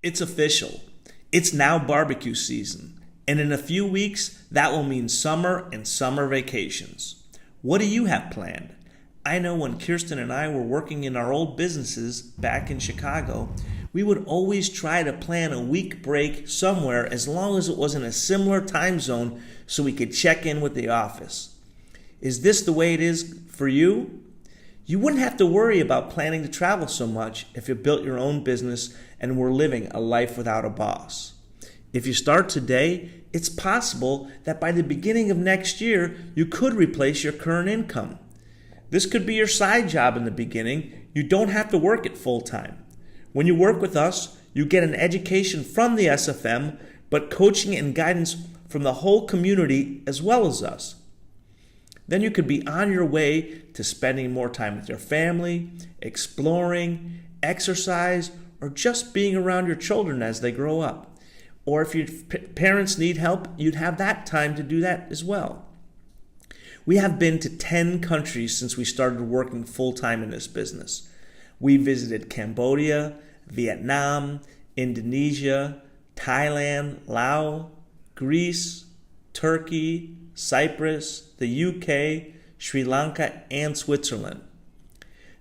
It's official. It's now barbecue season, and in a few weeks, that will mean summer and summer vacations. What do you have planned? I know when Kirsten and I were working in our old businesses back in Chicago, we would always try to plan a week break somewhere as long as it was in a similar time zone so we could check in with the office. Is this the way it is for you? You wouldn't have to worry about planning to travel so much if you built your own business and were living a life without a boss. If you start today, it's possible that by the beginning of next year, you could replace your current income. This could be your side job in the beginning. You don't have to work it full time. When you work with us, you get an education from the SFM, but coaching and guidance from the whole community as well as us. Then you could be on your way to spending more time with your family, exploring, exercise, or just being around your children as they grow up. Or if your parents need help, you'd have that time to do that as well. We have been to 10 countries since we started working full-time in this business. We visited Cambodia, Vietnam, Indonesia, Thailand, Laos, Greece, Turkey, Cyprus, the UK, Sri Lanka, and Switzerland.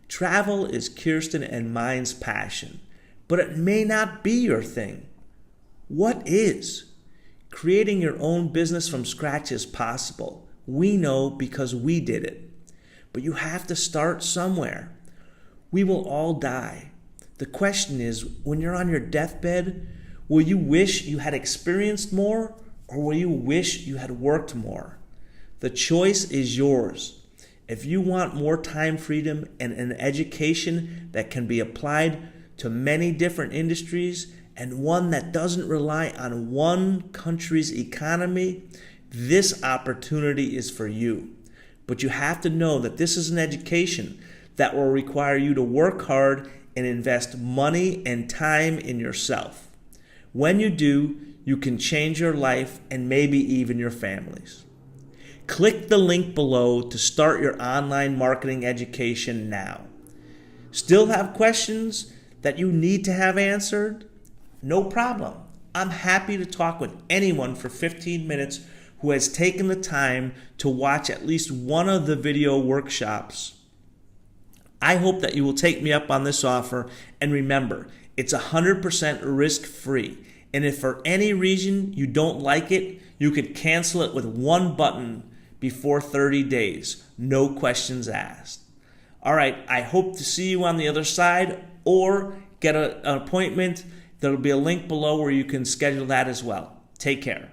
Travel is Kirsten and mine's passion, but it may not be your thing. What is? Creating your own business from scratch is possible. We know because we did it. But you have to start somewhere. We will all die. The question is, when you're on your deathbed, will you wish you had experienced more, or will you wish you had worked more? The choice is yours. If you want more time freedom and an education that can be applied to many different industries and one that doesn't rely on one country's economy, this opportunity is for you. But you have to know that this is an education that will require you to work hard and invest money and time in yourself. When you do, you can change your life and maybe even your families. Click the link below to start your online marketing education now. Still have questions that you need to have answered? No problem. I'm happy to talk with anyone for 15 minutes who has taken the time to watch at least one of the video workshops. I hope that you will take me up on this offer, and remember, it's 100% risk-free. And if for any reason you don't like it, you could cancel it with one button before 30 days. No questions asked. All right, I hope to see you on the other side, or get an appointment. There'll be a link below where you can schedule that as well. Take care.